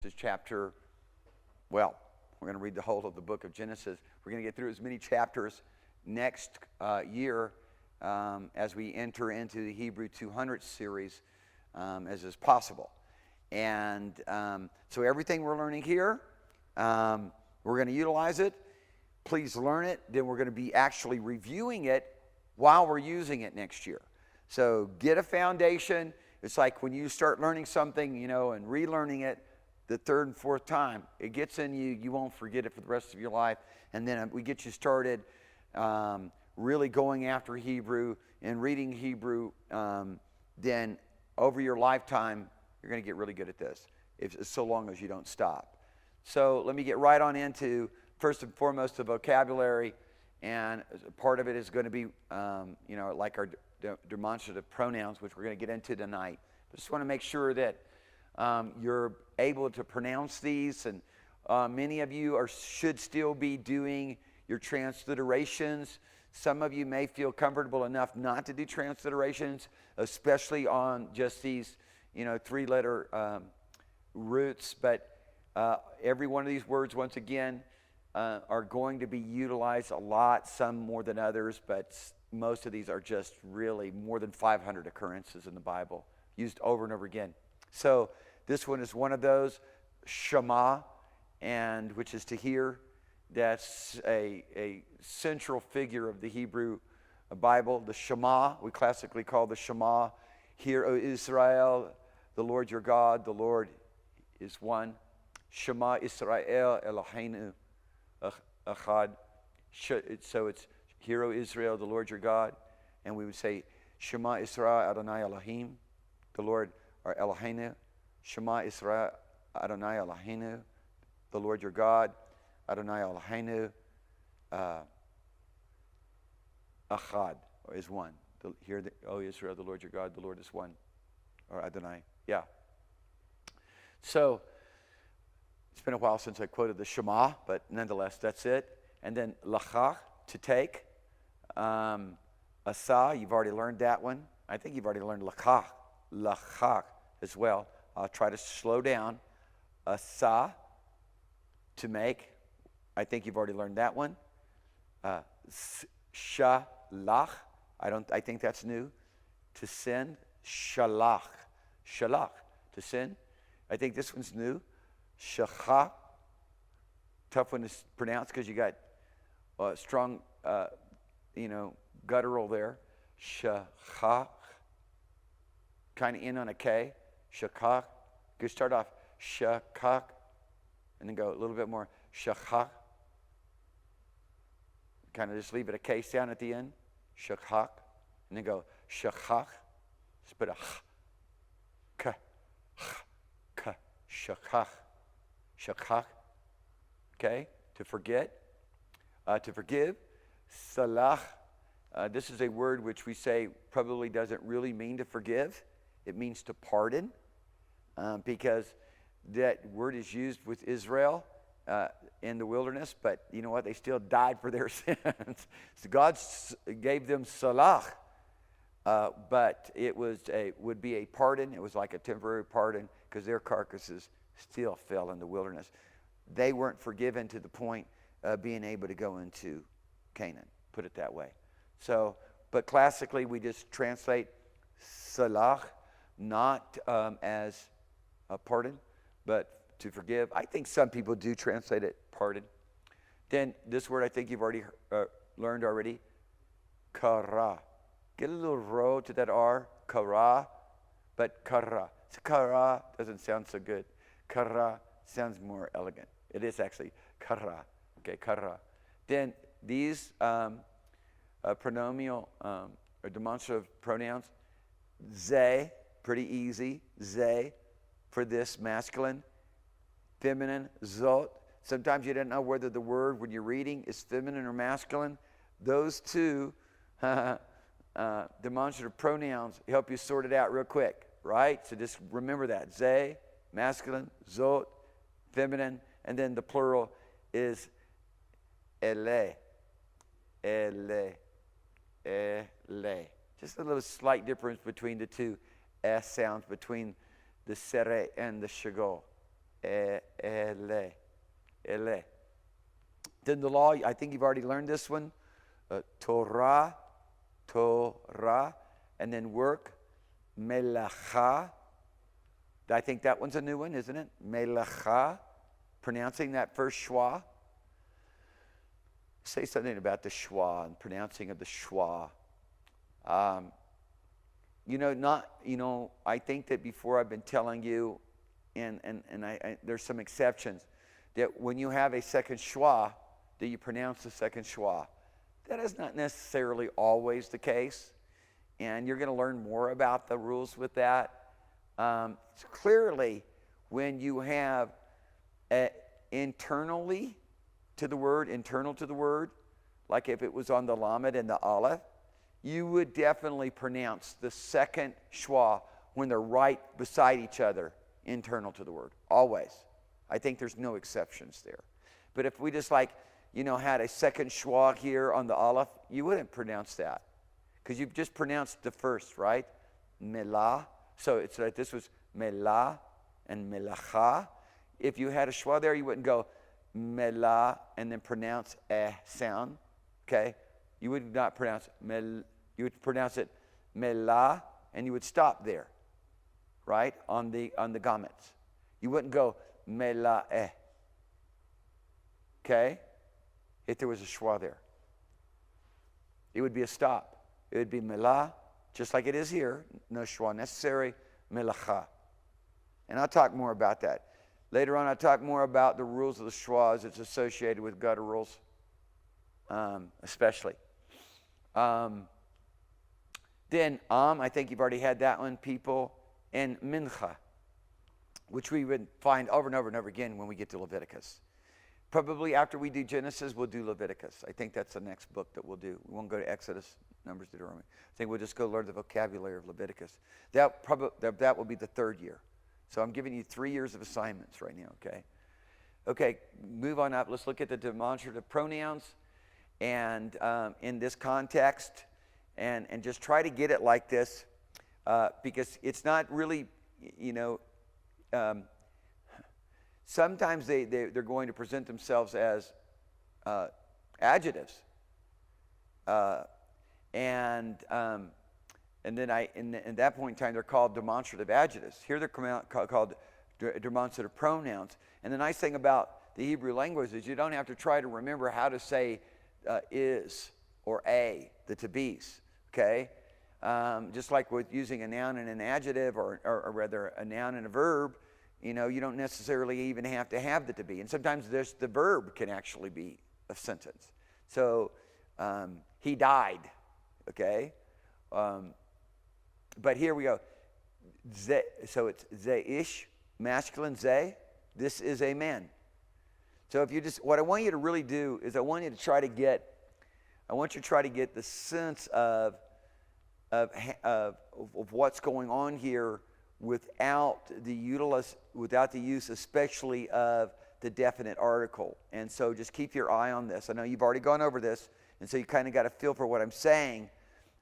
This chapter, well, we're going to read the whole of the book of Genesis. We're going to get through as many chapters next year as we enter into the Hebrew 200 series as is possible. And so everything we're learning here, we're going to utilize it. Please learn it. Then we're going to be actually reviewing it while we're using it next year. So get a foundation. It's like when you start learning something, and relearning it the third and fourth time, it gets in you. You won't forget it for the rest of your life. And then we get you started really going after Hebrew and reading Hebrew. Then over your lifetime, you're going to get really good at this, so long as you don't stop. So let me get right on into, first and foremost, the vocabulary. And part of it is going to be, like our demonstrative pronouns, which we're going to get into tonight. I just want to make sure that you're able to pronounce these. And many of you should still be doing your transliterations. Some of you may feel comfortable enough not to do transliterations, especially on just these, three-letter roots. But every one of these words, once again, are going to be utilized a lot, some more than others, but most of these are just really more than 500 occurrences in the Bible, used over and over again. So this one is one of those, Shema, and which is to hear. That's a central figure of the Hebrew Bible. The Shema, we classically call the Shema. Hear, O Israel, the Lord your God, the Lord is one. Shema Israel Eloheinu Echad. So it's, Hear, O Israel, the Lord your God. And we would say, Shema Israel Adonai Elohim, the Lord our Eloheinu. Shema Israel Adonai Eloheinu, the Lord your God. Adonai Eloheinu Echad, or is one. Hear, O Israel, the Lord your God, the Lord is one. Or Adonai, yeah. So, it's been a while since I quoted the Shema, but nonetheless, that's it. And then Lachach, to take. Asa, you've already learned that one. I think you've already learned Lachach as well. I'll try to slow down. Asa, to make. I think you've already learned that one. Shalach, I think that's new. To send. Shalach, to send. I think this one's new. Shachach, tough one to pronounce because you got strong, guttural there. Shachach, kind of in on a K. Shachach. You start off shachach, and then go a little bit more shachach. Kind of just leave it a K sound at the end. Shachach, and then go shachach. Just put a k, shachach. Shachach, okay, to forget, to forgive. Salach, this is a word which we say probably doesn't really mean to forgive. It means to pardon, because that word is used with Israel in the wilderness, but you know what? They still died for their sins. So God gave them salach, but it would be a pardon. It was like a temporary pardon because their carcasses still fell in the wilderness. They weren't forgiven to the point of being able to go into Canaan, put it that way. So, but classically we just translate salach, not as a pardon, but to forgive. I think some people do translate it pardon. Then this word I think you've already learned already, kara. Get a little ro to that R, kara, but kara. So kara doesn't sound so good. Kara sounds more elegant. It is actually kara. Okay, kara. Then these pronominal or demonstrative pronouns, ze, pretty easy. Ze for this masculine, feminine, zot. Sometimes you don't know whether the word when you're reading is feminine or masculine. Those two demonstrative pronouns help you sort it out real quick, right? So just remember that. Ze, masculine, zot, feminine, and then the plural is ele. Just a little slight difference between the two S sounds between the sere and the shagol. Ele. Ele. Then the law, I think you've already learned this one. Torah, Torah, and then work, melacha. I think that one's a new one, isn't it? Melacha, pronouncing that first schwa. Say something about the schwa and pronouncing of the schwa. I think that before I've been telling you, and there's some exceptions, that when you have a second schwa, that you pronounce the second schwa. That is not necessarily always the case, and you're going to learn more about the rules with that. Clearly, when you have internal to the word, like if it was on the lamed and the aleph, you would definitely pronounce the second schwa when they're right beside each other, internal to the word, always. I think there's no exceptions there. But if we just had a second schwa here on the aleph, you wouldn't pronounce that because you've just pronounced the first, right? Melah. So it's like this was melah and melacha. If you had a schwa there, you wouldn't go melah and then pronounce sound, okay? You would not pronounce mel. You would pronounce it melah, and you would stop there, right? On the gametz. You wouldn't go melah. Okay? If there was a schwa there, it would be a stop. It would be melah, just like it is here. No schwa necessary. Melacha. And I'll talk more about that. Later on, I'll talk more about the rules of the schwas. It's associated with gutturals, especially. Then, I think you've already had that one, people, and mincha, which we would find over and over and over again when we get to Leviticus. Probably after we do Genesis, we'll do Leviticus. I think that's the next book that we'll do. We won't go to Exodus, Numbers, Deuteronomy. I think we'll just go learn the vocabulary of Leviticus. That will be the third year. So I'm giving you 3 years of assignments right now, okay? Okay, move on up. Let's look at the demonstrative pronouns and in this context and just try to get it like this because it's not really, sometimes they're going to present themselves as adjectives. And then in that point in time, they're called demonstrative adjectives. Here they're called demonstrative pronouns. And the nice thing about the Hebrew language is you don't have to try to remember how to say is or a, the to be's, okay? Just like with using a noun and an adjective or rather a noun and a verb, you don't necessarily even have to have the to be. And sometimes the verb can actually be a sentence. So he died, okay? But here we go. So it's ze-ish, masculine ze. This is a man. So if you what I want you to really do is I want you to try to get the sense of what's going on here without the use especially of the definite article. And so just keep your eye on this. I know you've already gone over this, and so you kind of got a feel for what I'm saying.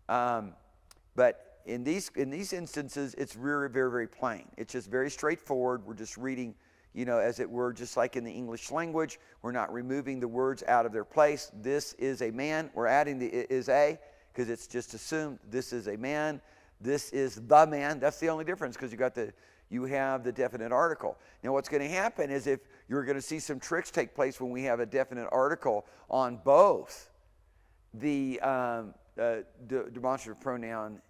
But in these instances, it's very, very, very plain. It's just very straightforward. We're just reading, as it were, just like in the English language. We're not removing the words out of their place. This is a man. We're adding the is a because it's just assumed this is a man. This is the man. That's the only difference because you have the definite article. Now what's going to happen is if you're going to see some tricks take place when we have a definite article on both the demonstrative pronoun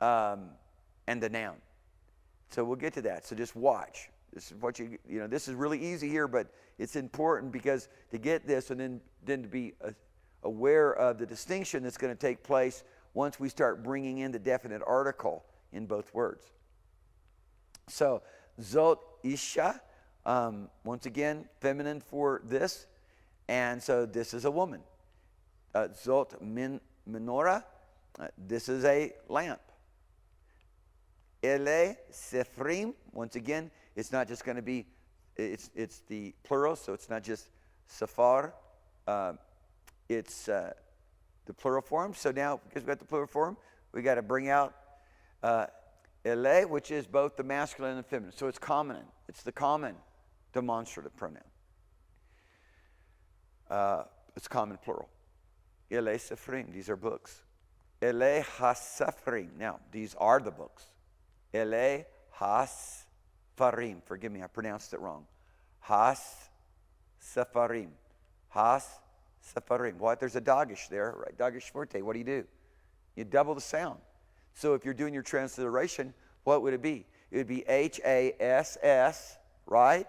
and the noun. So we'll get to that. So just watch. This is what this is really easy here, but it's important because to get this and then to be aware of the distinction that's going to take place once we start bringing in the definite article in both words. So, zot isha, once again, feminine for this. And so this is a woman. Zot menorah, this is a lamp. Ele sephrim, once again, it's not just going to be, it's the plural, so it's not just safar. It's the plural form. So now, because we got the plural form, we got to bring out Ele, which is both the masculine and the feminine. So it's common. It's the common demonstrative pronoun. It's common plural. Ele Sephrim, these are books. Ele HaSephrim. Now, these are the books. Ele HaSephrim. Forgive me, I pronounced it wrong. HaSephrim. HaSephrim. What? There's a dagish there, right? Dagish forte. What do? You double the sound. So if you're doing your transliteration, what would it be? It would be H-A-S-S, right?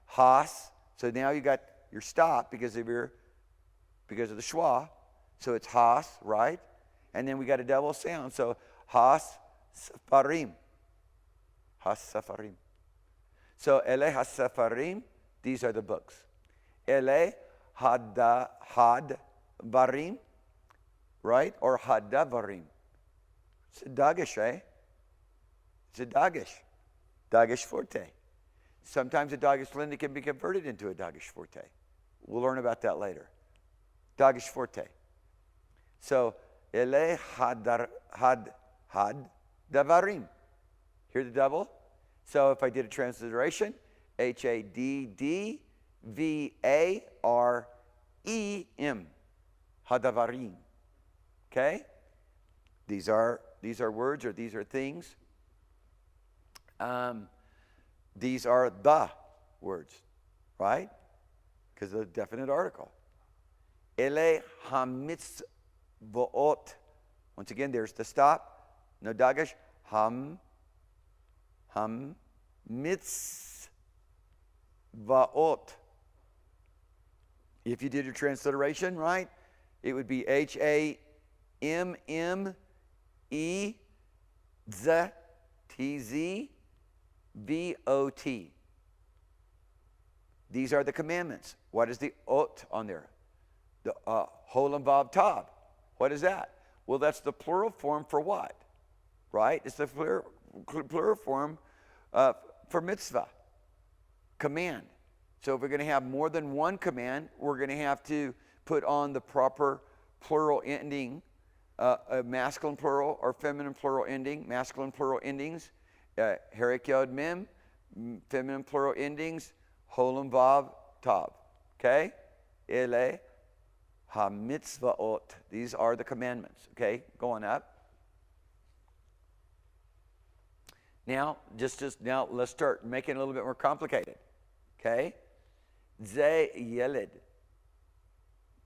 Has. So now you got your stop because of the schwa. So it's has, right? And then we got a double sound. So has sefarim. Has sefarim. So ele has sefarim, these are the books. Ele had varim, right? Or hadavarim. It's a dagish, eh? It's a dagish. Dagish forte. Sometimes a dagish linda can be converted into a dagish forte. We'll learn about that later. Dagish forte. So, ele had davarim. Hear the double? So if I did a transliteration, H-A-D-D-V-A-R-E-M. Hadavarim. Okay? These are words, or these are things. These are the words, right? Because of the definite article. Ele hamitzvot. Once again, there's the stop. No dagesh. Mitzvot. If you did your transliteration, right, it would be H-A-M-M-E-Z-T-Z-V-O-T. These are the commandments. What is the ot on there? The holam vav tav. What is that? Well, that's the plural form for what? Right? It's the plural form for mitzvah, command. So if we're going to have more than one command, we're going to have to put on the proper plural ending, a masculine plural or feminine plural ending, masculine plural endings, herek yod mem, feminine plural endings, holam vav tav. Okay? Ele ha-mitzvahot. These are the commandments. Okay? Going up. Now, now let's start making it a little bit more complicated. Okay? Ze yeled.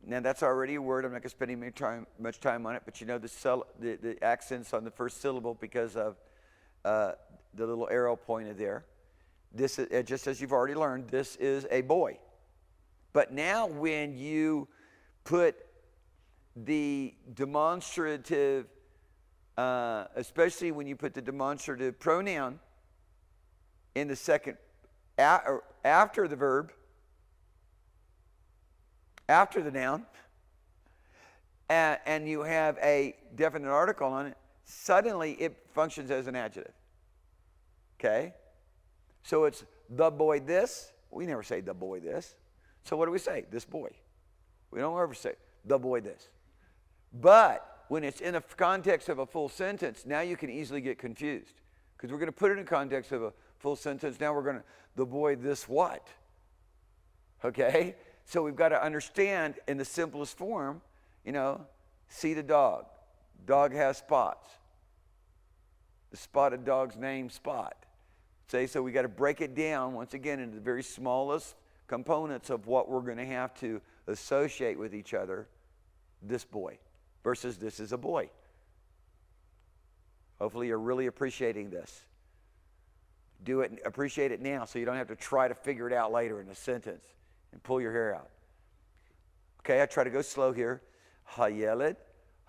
Now that's already a word. I'm not going to spend any much time on it, but you know the accents on the first syllable because of the little arrow pointed there. This is, just as you've already learned, this is a boy. But now when you put the demonstrative, especially when you put the demonstrative pronoun in the second, after the verb, after the noun, and you have a definite article on it, suddenly it functions as an adjective. Okay? So it's the boy this. We never say the boy this. So what do we say? This boy. We don't ever say the boy this. But when it's in the context of a full sentence, now you can easily get confused. Because we're going to put it in context of a full sentence. Now we're going to, the boy this what? Okay? So we've got to understand in the simplest form, you know, see the dog. Dog has spots. The spotted dog's name Spot. So we got to break it down once again into the very smallest components of what we're going to have to associate with each other. This boy versus this is a boy. Hopefully you're really appreciating this. Do it, appreciate it now so you don't have to try to figure it out later in a sentence and pull your hair out. Okay, I try to go slow here. Hayeled,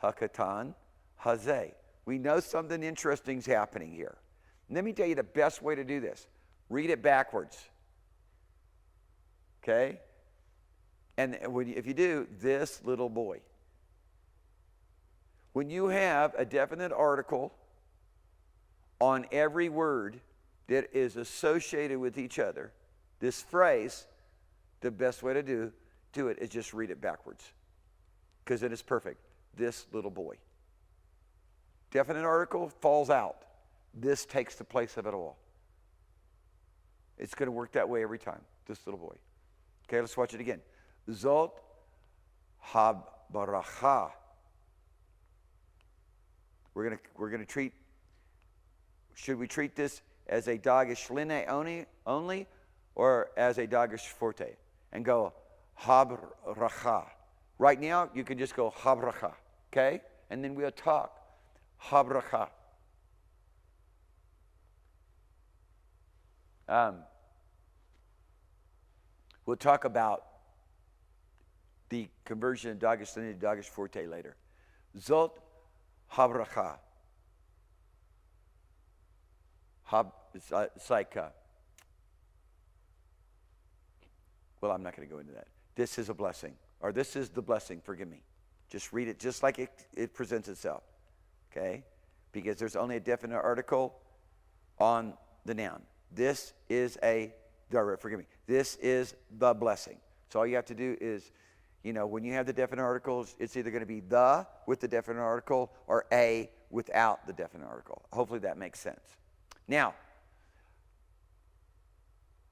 hakatan, hazeh. We know something interesting is happening here. Let me tell you the best way to do this. Read it backwards. Okay? And if you do, this little boy. When you have a definite article on every word that is associated with each other, this phrase, the best way to do it is just read it backwards. Because it is perfect. This little boy. Definite article falls out. this takes the place of it all. It's going to work that way every time, this little boy. Okay, let's watch it again. Zot ha-baracha. We're gonna treat, should we treat this as a dagesh line only or as a dagesh forte? And go ha-baracha. Right now, you can just go ha-baracha, okay? And then we'll talk ha-baracha. We'll talk about the conversion of dagesh line to dagesh forte later. Zot ha-baracha. It's like, well, I'm not going to go into that. This is a blessing, or this is the blessing, forgive me. Just read it just like it presents itself, okay? Because there's only a definite article on the noun. This is this is the blessing. So all you have to do is, when you have the definite articles, it's either going to be the with the definite article or a without the definite article. Hopefully that makes sense. Now,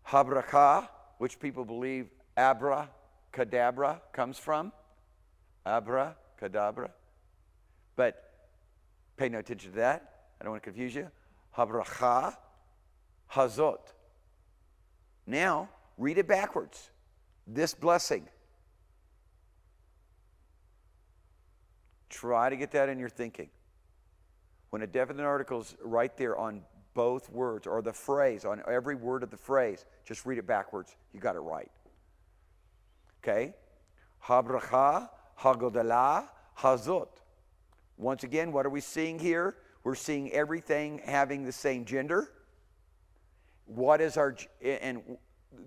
ha-baracha, which people believe abra-cadabra comes from. Abra-cadabra. But pay no attention to that. I don't want to confuse you. Ha-baracha, hazot. Now, read it backwards. This blessing. Try to get that in your thinking. When a definite article is right there on both words, or the phrase, on every word of the phrase, just read it backwards. You got it right. Okay? Ha-bracha, ha-godalah, hazot. Once again, what are we seeing here? We're seeing everything having the same gender. What is our, and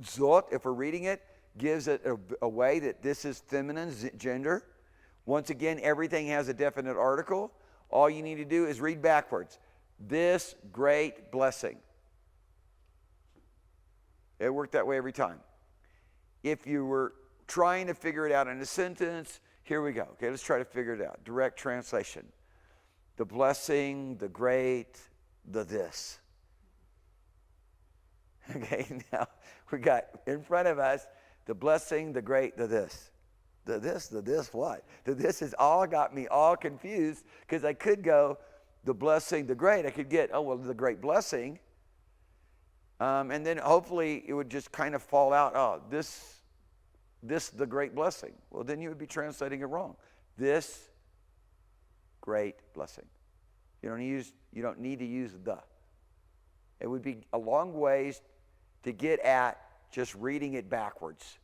zot, if we're reading it, gives it a way that this is feminine gender. Once again, everything has a definite article. All you need to do is read backwards. This great blessing. It worked that way every time. If you were trying to figure it out in a sentence, here we go. Okay, let's try to figure it out. Direct translation. The blessing, the great, the this. Okay, now we got in front of us the blessing, the great, the this. The this what? The this has all got me all confused because I could go the blessing, the great. I could get, the great blessing. And then hopefully it would just kind of fall out, this the great blessing. Well, then you would be translating it wrong. This great blessing. You don't need to use the. It would be a long ways to get at just reading it backwards.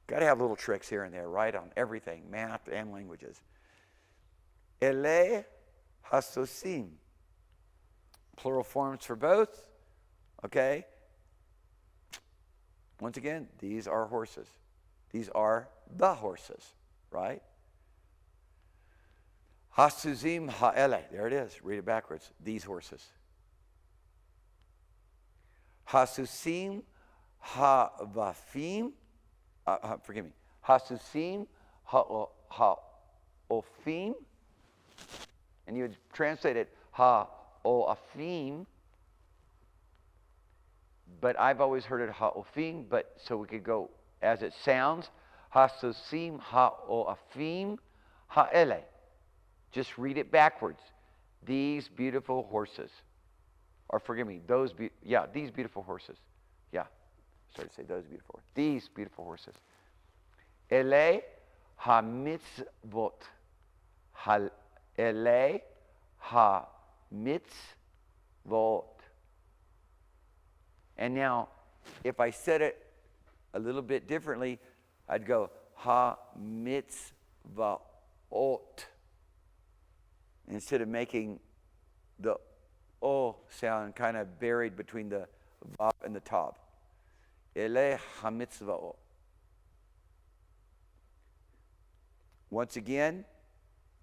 Got to have little tricks here and there, right, on everything, math and languages. Ele hasosim. Plural forms for both. Okay? Once again, these are horses. These are the horses, right? Hasuzim ha'ele. There it is. Read it backwards. These horses. Hasusim ha'vafim. Forgive me. Hasusim ha'ofim. And you would translate it ha'ofim. But I've always heard it ha'ofim, but so we could go as it sounds. Hasusim ha'ofim ha'ele. Just read it backwards. These beautiful horses. Or forgive me, these beautiful horses. Yeah, sorry to say those beautiful horses. These beautiful horses. Ele ha-mitzvot. Ele ha-mitzvot. And now, if I said it a little bit differently, I'd go ha-mitzvot. Instead of making the O sound kind of buried between the vav and the top. Ele ha-mitzvot. Once again,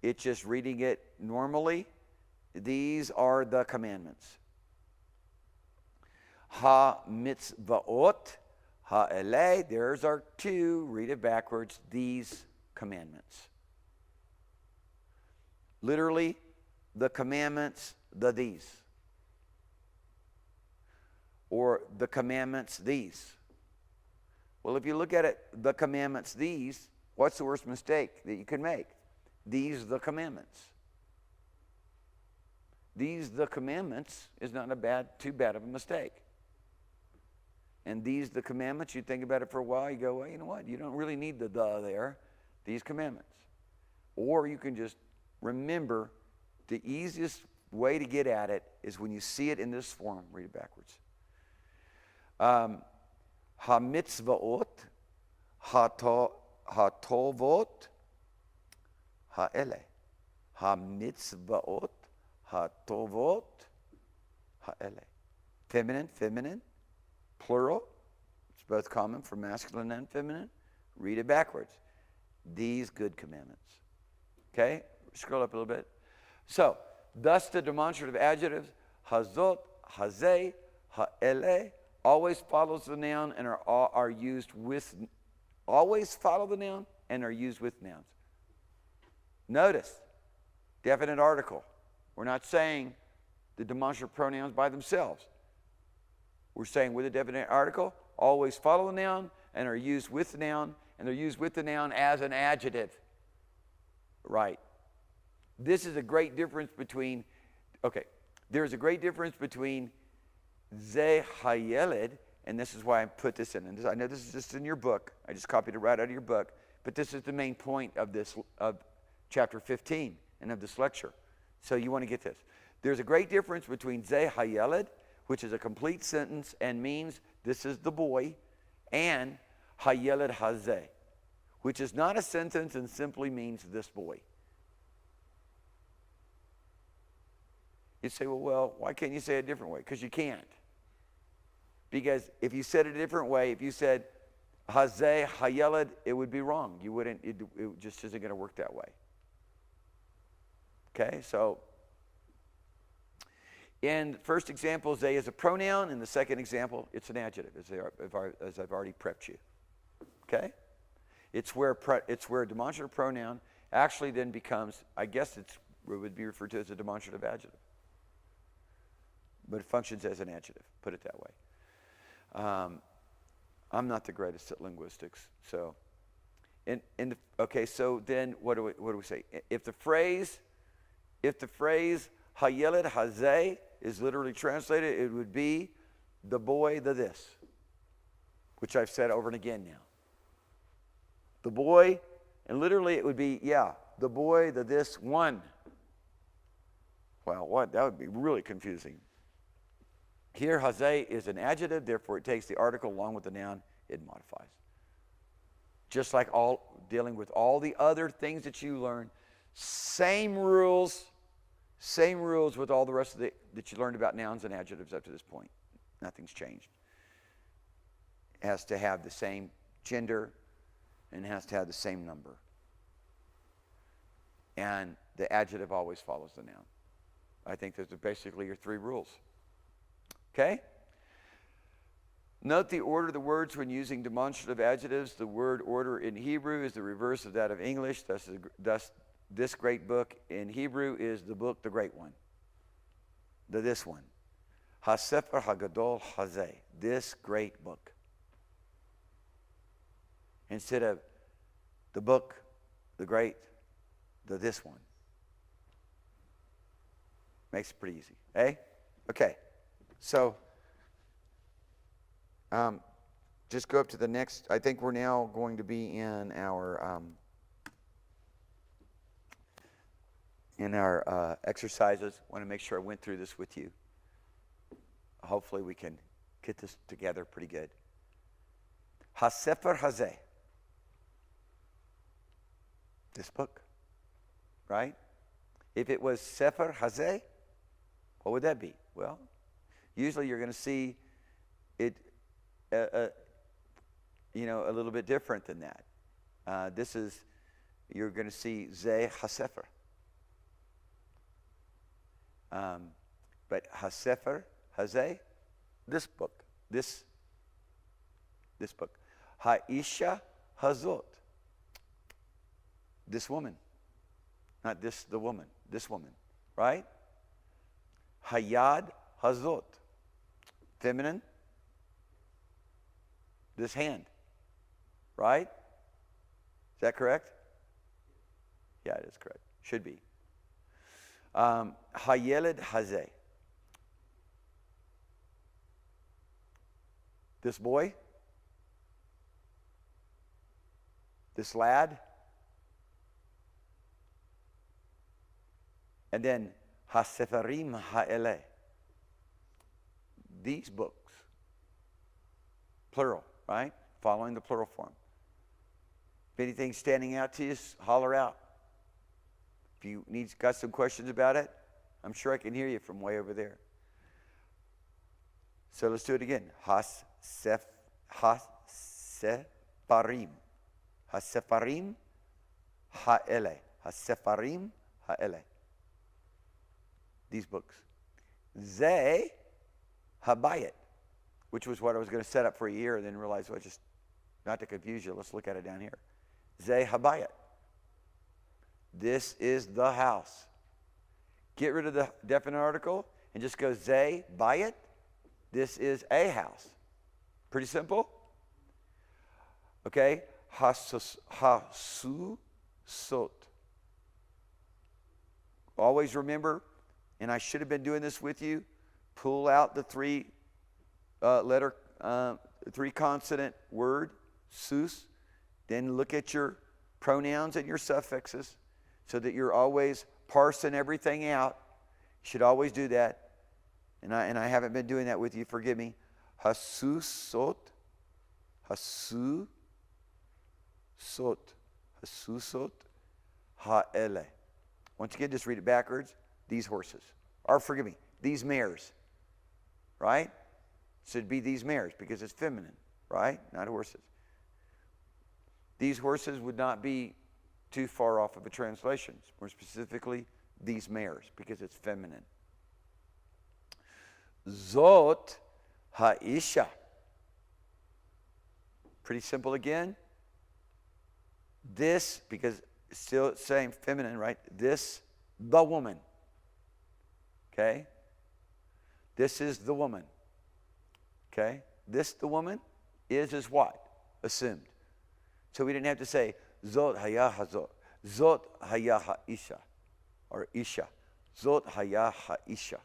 it's just reading it normally. These are the commandments. Ha-mitzvot, ha-ele, there's our two. Read it backwards. These commandments. Literally, the commandments the these. Or the commandments these. Well, if you look at it, the commandments these, what's the worst mistake that you can make? These the commandments. These the commandments is not too bad of a mistake. And these the commandments, you think about it for a while, you go, well, you know what? You don't really need the there. These commandments. Or you can just remember the easiest way to get at it is when you see it in this form. Read it backwards. Ha-mitzvot, ha-tovot, ha-ele. Ha-mitzvot, ha-tovot, ha-ele. Feminine, plural. It's both common for masculine and feminine. Read it backwards. These good commandments. Okay? Scroll up a little bit. So, thus the demonstrative adjectives, hazot, hazeh, ha'ele, always follows the noun and are used with, always follow the noun and are used with nouns. Notice, definite article. We're not saying the demonstrative pronouns by themselves. We're saying with a definite article, always follow the noun and are used with the noun, and they're used with the noun as an adjective. Right. This is a great difference between, there's a great difference between ze hayeled, and this is why I put this in. And I know this is just in your book. I just copied it right out of your book. But this is the main point of this, of chapter 15 and of this lecture. So you want to get this. There's a great difference between ze hayeled, which is a complete sentence and means this is the boy, and hayeled hazeh, which is not a sentence and simply means this boy. You say, well, why can't you say it a different way? Because you can't. Because if you said it a different way, if you said hazeh, hayeled, it would be wrong. You wouldn't, it just isn't going to work that way. Okay, so in the first example, ze is a pronoun. In the second example, it's an adjective, as I've already prepped you. Okay? It's where a demonstrative pronoun actually then becomes, I guess it would be referred to as a demonstrative adjective. But it functions as an adjective, put it that way. I'm not the greatest at linguistics, so. So then what do we say? If the phrase hayeled hazeh is literally translated, it would be the boy, the this, which I've said over and again now. The boy, and literally it would be, the boy, the this one. Well, what? That would be really confusing. Here, hazeh is an adjective, therefore it takes the article along with the noun, it modifies. Just like dealing with all the other things that you learn, same rules with all the rest of that you learned about nouns and adjectives up to this point. Nothing's changed. It has to have the same gender and it has to have the same number. And the adjective always follows the noun. I think those are basically your three rules. Okay? Note the order of the words when using demonstrative adjectives. The word order in Hebrew is the reverse of that of English. Thus this great book in Hebrew is the book, the great one. This one. HaSefer HaGadol Hazeh. This great book. Instead of the book, the great, this one. Makes it pretty easy. Eh? Okay. So, just go up to the next. I think we're now going to be in our exercises. I want to make sure I went through this with you. Hopefully we can get this together pretty good. HaSefer Hazeh. This book, right? If it was Sefer Hazeh, what would that be? Well, usually you're going to see it, a little bit different than that. You're going to see Ze HaSefer. But HaSefer Hazeh, this book, this book. Ha'isha Hazot. This woman. Not this, the woman. This woman. Right? Hayad hazot. Feminine. This hand. Right? Is that correct? Yeah, it is correct. Should be. Hayeled hazeh. This boy. This lad. And then hasefarim ha'eleh. These books. Plural, right? Following the plural form. If anything's standing out to you, holler out. If you got some questions about it, I'm sure I can hear you from way over there. So let's do it again. Hasefarim. Hasefarim ha'eleh. Hasefarim ha'eleh. These books. Ze habayit, which was what I was going to set up for a year and then realized, well, just not to confuse you, let's look at it down here. Ze habayit. This is the house. Get rid of the definite article and just go ze bayit. This is a house. Pretty simple. Okay. Hasusot. Always remember, and I should have been doing this with you, pull out the three consonant word, sus, then look at your pronouns and your suffixes so that you're always parsing everything out. You should always do that. And I haven't been doing that with you, forgive me. Hasusot, hasusot, hasusot, ha'ele. Once again, just read it backwards. These horses. Or forgive me, these mares. Right? Should be these mares because it's feminine. Right? Not horses. These horses would not be too far off of a translation. More specifically, these mares because it's feminine. Zot ha'isha. Pretty simple again. This, because it's still saying feminine, right? This, the woman. Okay? This is the woman. Okay? This, the woman, is what? Assumed. So we didn't have to say, Zot haya hazot. Zot haya ha'isha. Or isha. Zot haya ha'isha.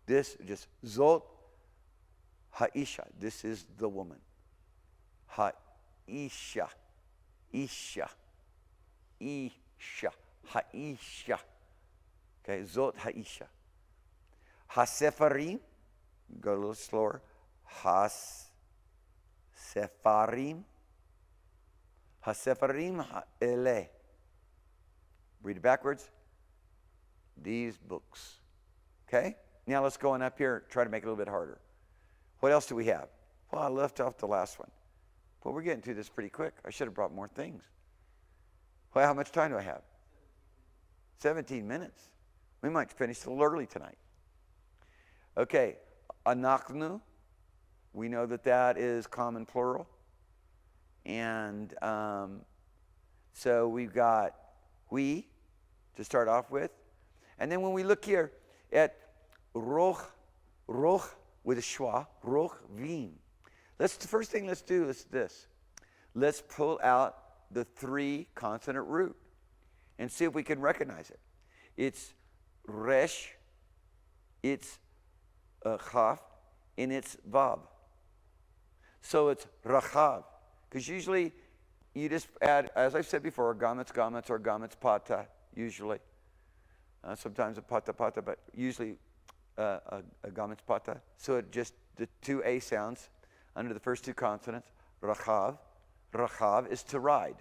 This, just Zot ha'isha. This is the woman. Ha'isha. Isha. Isha. Ha'isha. Okay, Zot ha'isha. Hasefarim. Go a little slower. Hasefarim. Hasefarim ha'eleh. Read it backwards. These books. Okay? Now let's go on up here and try to make it a little bit harder. What else do we have? Well, I left off the last one. But we're getting through this pretty quick. I should have brought more things. Well, how much time do I have? 17 minutes. We might finish a little early tonight. Okay. Anachnu. We know that is common plural. And so we've got we to start off with. And then when we look here at roch with a schwa, roch vim. The first thing let's do is this. Let's pull out the three consonant root and see if we can recognize it. It's resh, it's chaf, and it's vav. So it's rachav. Because usually you just add, as I've said before, gametz, or gametz pata, usually. Sometimes a pata, but usually a gametz pata. So it just, the two A sounds under the first two consonants, rachav. Rachav is to ride.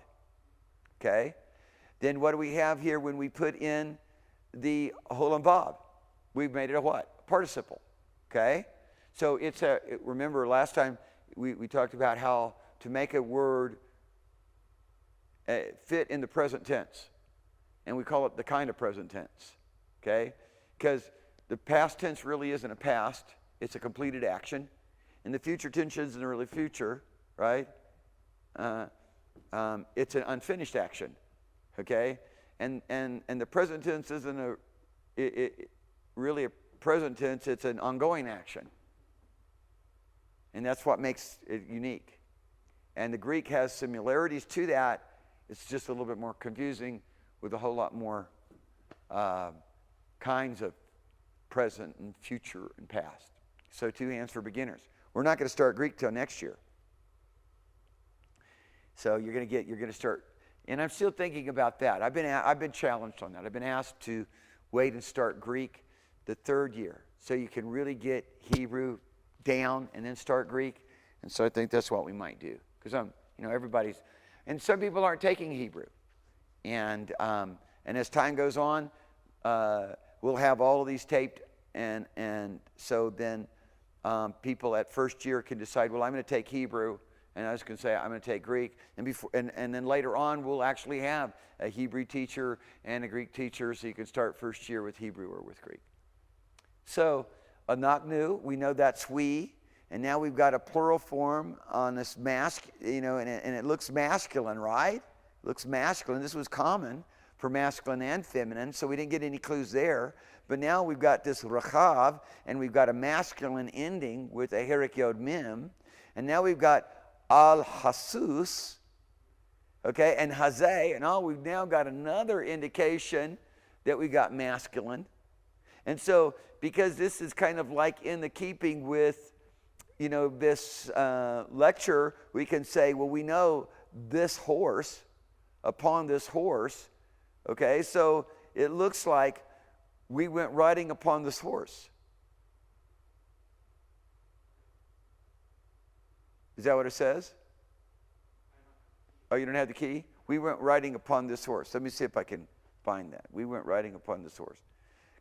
Okay? Then what do we have here when we put in the holam vav? We've made it a what? A participle. Okay? So it's remember last time we talked about how to make a word fit in the present tense. And we call it the kind of present tense. Okay? Because the past tense really isn't a past. It's a completed action. And the future tense isn't really future, right? It's an unfinished action. Okay? And the present tense isn't really present tense, it's an ongoing action. And that's what makes it unique. And the Greek has similarities to that. It's just a little bit more confusing with a whole lot more kinds of present and future and past. So 2 hands for beginners. We're not going to start Greek till next year. So you're going to start, and I'm still thinking about that. I've been challenged on that. I've been asked to wait and start Greek the 3rd year, so you can really get Hebrew down and then start Greek. And so I think that's what we might do, because everybody's, and some people aren't taking Hebrew, and as time goes on, we'll have all of these taped, and so then people at first year can decide, well, I'm going to take Hebrew. And I was going to say, I'm going to take Greek. And then later on, we'll actually have a Hebrew teacher and a Greek teacher, so you can start first year with Hebrew or with Greek. So, anaknu, we know that's we. And now we've got a plural form on this and it looks masculine, right? It looks masculine. This was common for masculine and feminine, so we didn't get any clues there. But now we've got this rachav, and we've got a masculine ending with a herik yod mem. And now we've got al-hasus, okay, and hazeh, and we've now got another indication that we got masculine. And so, because this is kind of like in the keeping with, this lecture, we can say, well, we know this horse, upon this horse, okay, so it looks like we went riding upon this horse. Is that what it says? Oh, you don't have the key? We went riding upon this horse. Let me see if I can find that. We went riding upon this horse.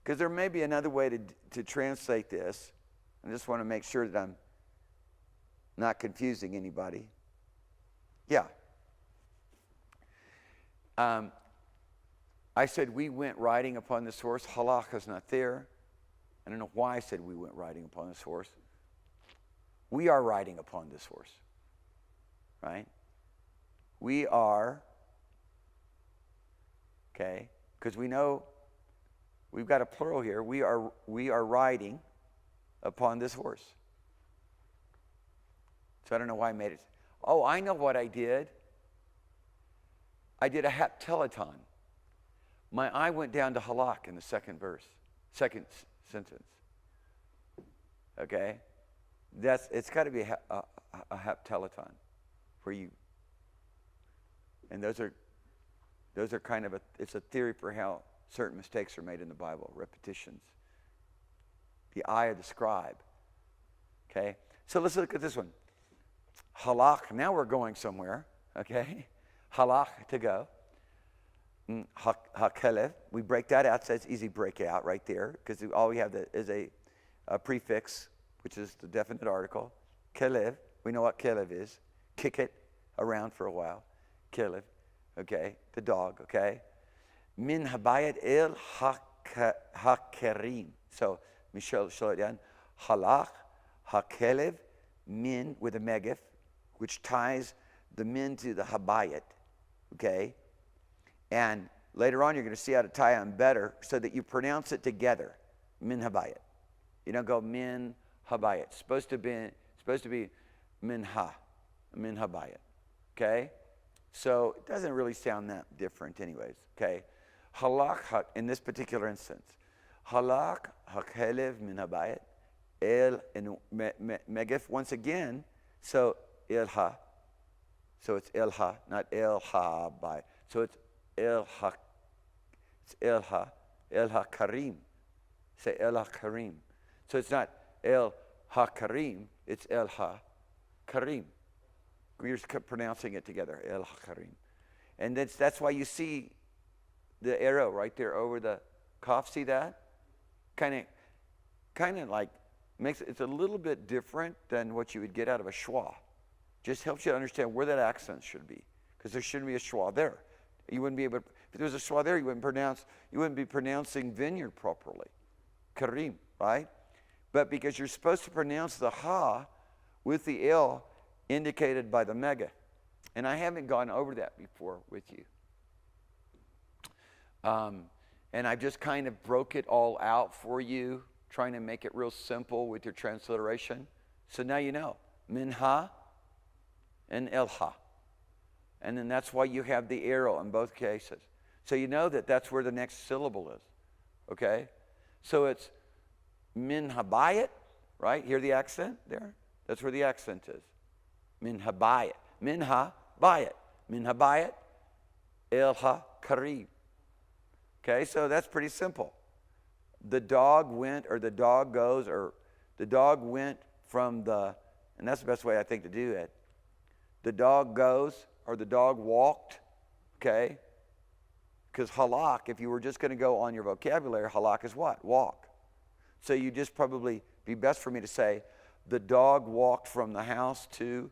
Because there may be another way to translate this. I just want to make sure that I'm not confusing anybody. Yeah. I said we went riding upon this horse. Halach is not there. I don't know why I said we went riding upon this horse. We are riding upon this horse, right? We are, okay, because we know we've got a plural here. We are riding upon this horse. So I don't know why I made it. Oh, I know what I did. I did a haptelaton. My eye went down to halak in the second sentence. Okay? It's got to be a haptelaton for you. And those are kind of it's a theory for how certain mistakes are made in the Bible, repetitions. The eye of the scribe. Okay? So let's look at this one. Halach, now we're going somewhere, okay? Halach, to go. Hakelev, we break that out, so it's easy break out right there, because all we have is a prefix, which is the definite article. Kelev, we know what kelev is. Kick it around for a while. Kelev, okay? The dog, okay? Min habayat el hakerim. So, Michelle, slow it down. Halach, hakelev, min with a megif, which ties the min to the habayat, okay? And later on, you're going to see how to tie them better so that you pronounce it together. Min habayat. You don't go min habayat. It's supposed to be min habayat. Okay? So it doesn't really sound that different anyways. Okay? Halach, in this particular instance. Halach hakelev min habayat. El and megif once again. So ilha. So it's ilha, not ilha by. So it's ilha. It's ilha. Ilha karim. Say ilha karim. So it's not El HaKarim, it's El HaKarim. We're just pronouncing it together, El HaKarim. And that's why you see the arrow right there over the cough. See that? Kind of like makes it's a little bit different than what you would get out of a schwa. Just helps you understand where that accent should be, because there shouldn't be a schwa there. You wouldn't be able. If there was a schwa there, you wouldn't be pronouncing vineyard properly. Karim, right? But because you're supposed to pronounce the ha with the L indicated by the mega. And I haven't gone over that before with you. And I just kind of broke it all out for you trying to make it real simple with your transliteration. So now you know. Minha and Ilha. And then that's why you have the arrow in both cases. So you know that that's where the next syllable is. Okay? So it's minhabayit, right? Hear the accent there? That's where the accent is. Minhabayit. Minhabayit. Minhabayit. Ilha karib. Okay, so that's pretty simple. The dog went, or the dog goes, or the dog went from the, and that's the best way I think to do it. The dog goes, or the dog walked, okay? Because halak, if you were just going to go on your vocabulary, halak is what? Walk. So you just probably be best for me to say, the dog walked from the house to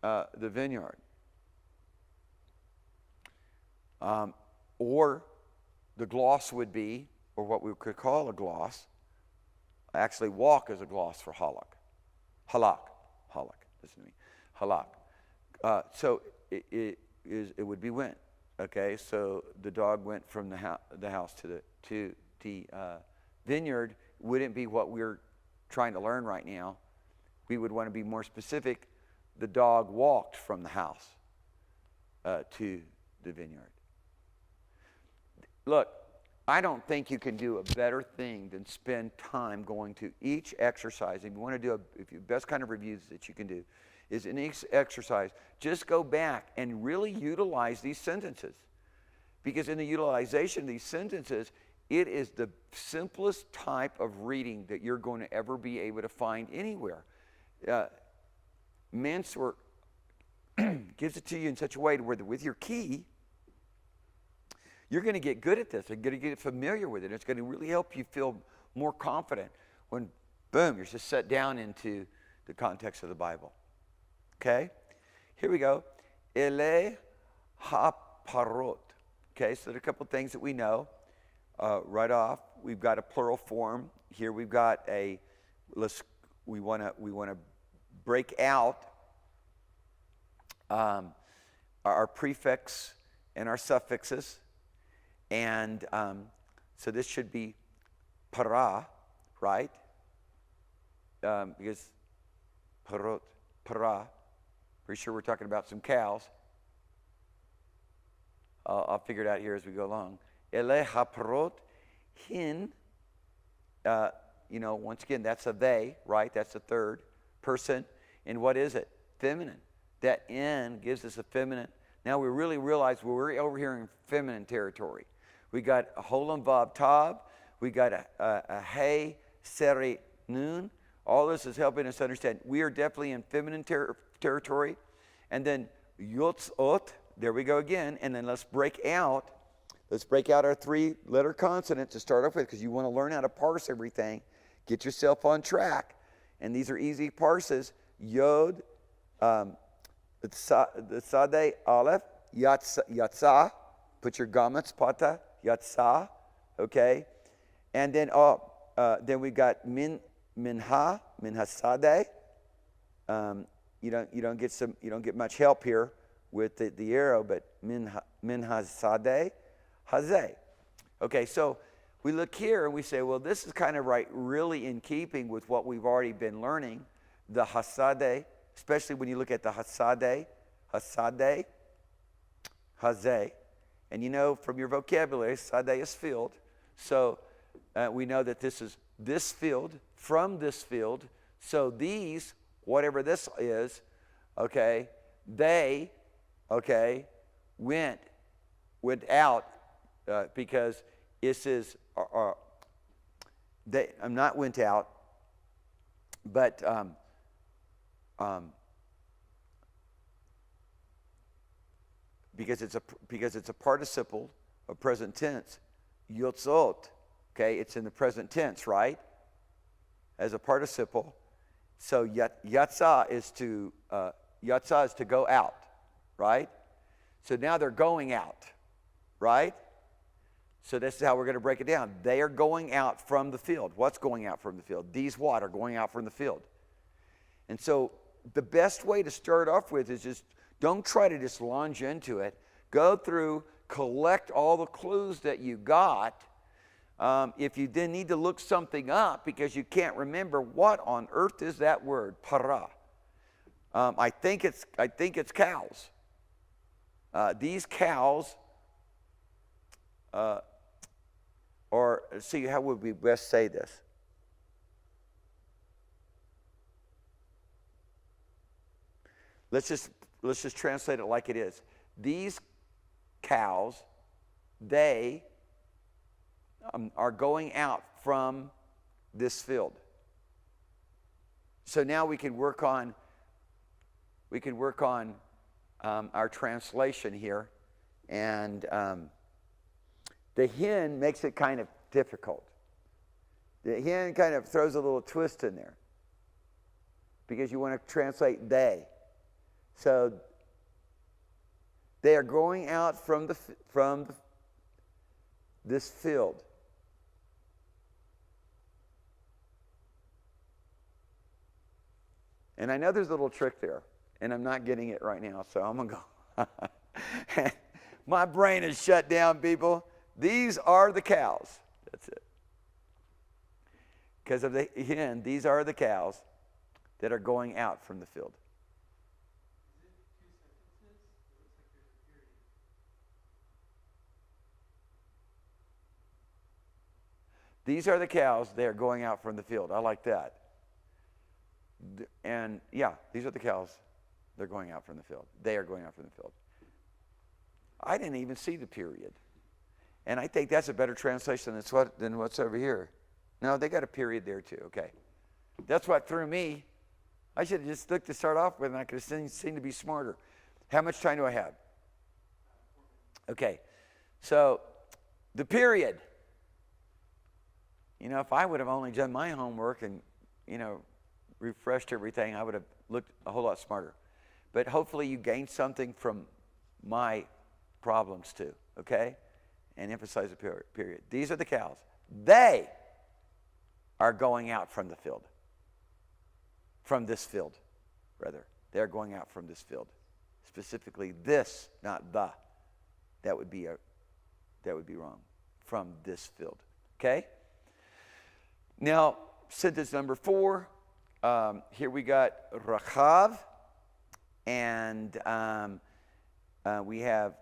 the vineyard. Or the gloss would be, or what we could call a gloss, actually walk is a gloss for halak. Halak. Listen to me. Halak. So it would be went. Okay, so the dog went from the house to the vineyard. Wouldn't be what we're trying to learn right now. We would want to be more specific. The dog walked from the house to the vineyard. Look, I don't think you can do a better thing than spend time going to each exercise. If you want to do the best kind of reviews that you can do is in each exercise, just go back and really utilize these sentences. Because in the utilization of these sentences, it is the simplest type of reading that you're going to ever be able to find anywhere. Mansour gives it to you in such a way where with your key, you're going to get good at this. You're going to get familiar with it. It's going to really help you feel more confident when, boom, you're just set down into the context of the Bible. Okay? Here we go. Ele ha-parot. Okay, so there are a couple things that we know right off. We've got a plural form. Here we've got we want to break out our prefix and our suffixes. And so this should be para, right? Because parot, para. Pretty sure we're talking about some cows. I'll figure it out here as we go along. Ele haparot hin. Once again, that's a they, right? That's the third person. And what is it? Feminine. That N gives us a feminine. Now we really realize we're over here in feminine territory. We got a holam vav tav. We got a hey seri nun. All this is helping us understand we are definitely in feminine territory. And then yotzot. There we go again. And then let's break out our three-letter consonant to start off with, because you want to learn how to parse everything. Get yourself on track. And these are easy parses. Yod, the Sadeh Aleph, Yatsa. Put your gammets, pata, Yatsa. Okay? And then we got Minha Sadeh. You don't get much help here with the arrow, but Minha Sadeh Hazeh. Okay, so we look here and we say, well, this is kind of really in keeping with what we've already been learning. The Hasadeh, especially when you look at the Hasadeh, Hazeh. And from your vocabulary, Sadeh is field. So we know that this is this field, from this field. So these, whatever this is, okay, they, okay, went out because this is, I'm not went out, but because it's a participle of present tense, yotzot, okay, it's in the present tense, right? As a participle. So yatsa is to go out, right? So now they're going out, right? So this is how we're going to break it down. They are going out from the field. What's going out from the field? These what are going out from the field. And so the best way to start off with is just don't try to just launch into it. Go through, collect all the clues that you got, If you then need to look something up because you can't remember, what on earth is that word, para? I think it's cows. These cows, or see, how would we best say this? Let's just translate it like it is. These cows, they are going out from this field. So now we can work on our translation here, and the hen makes it kind of difficult. The hen kind of throws a little twist in there because you want to translate they. So they are going out from this field. And I know there's a little trick there, and I'm not getting it right now, so I'm going to go. My brain is shut down, people. These are the cows. That's it. Because of the hen, these are the cows that are going out from the field. These are the cows, they are going out from the field. I like that. And yeah, these are the cows, they're going out from the field. They are going out from the field. I didn't even see the period. And I think that's a better translation than what's over here. No, they got a period there too, okay. That's what threw me. I should have just looked to start off with, and I could have seemed to be smarter. How much time do I have? Okay, so the period. You know, if I would have only done my homework and, refreshed everything, I would have looked a whole lot smarter. But hopefully you gained something from my problems too, okay? And emphasize the period. These are the cows. They are going out from the field. From this field, rather. They're going out from this field. Specifically this, not the. That would be wrong. From this field, okay? Now, sentence number 4, here we got Rachav, and we have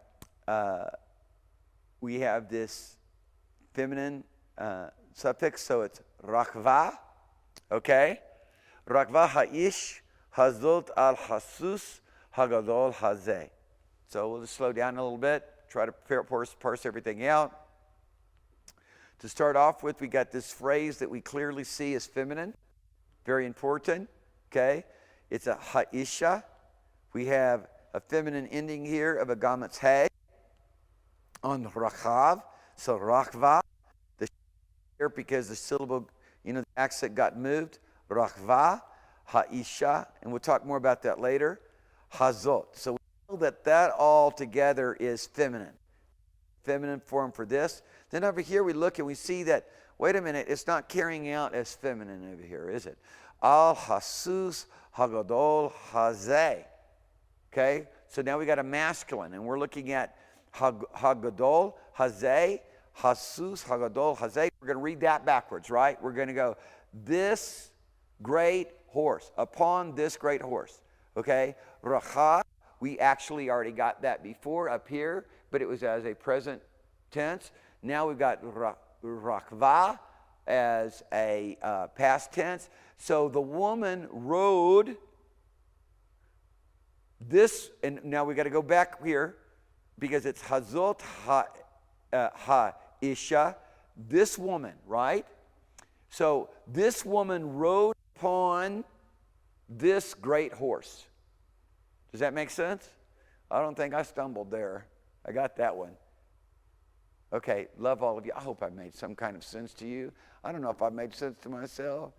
this feminine suffix, so it's Rachva, okay? Rachva ha'ish hazot al hasus hagadol hazeh. So we'll just slow down a little bit, try to parse everything out. To start off with, we got this phrase that we clearly see as feminine. Very important, okay? It's a ha'isha. We have a feminine ending here of a gametz hay on rachav. So rachva, the here because the syllable, the accent got moved. Rachva, ha'isha, and we'll talk more about that later. Hazot. So we know that all together is feminine. Feminine form for this. Then over here we look and we see that, wait a minute, it's not carrying out as feminine over here, is it? Al hasus hagadol hazeh. Okay, so now we got a masculine, and we're looking at hagadol hazeh, hasus hagadol hazeh. We're going to read that backwards, right? We're going to go, this great horse, upon this great horse. Okay, racha, we actually already got that before up here, but it was as a present tense. Now we've got rakva as a past tense. So the woman rode this, and now we got to go back here because it's hazot ha-isha, this woman, right? So this woman rode upon this great horse. Does that make sense? I don't think I stumbled there. I got that one. Okay, love all of you. I hope I made some kind of sense to you. I don't know if I made sense to myself.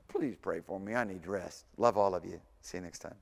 Please pray for me. I need rest. Love all of you. See you next time.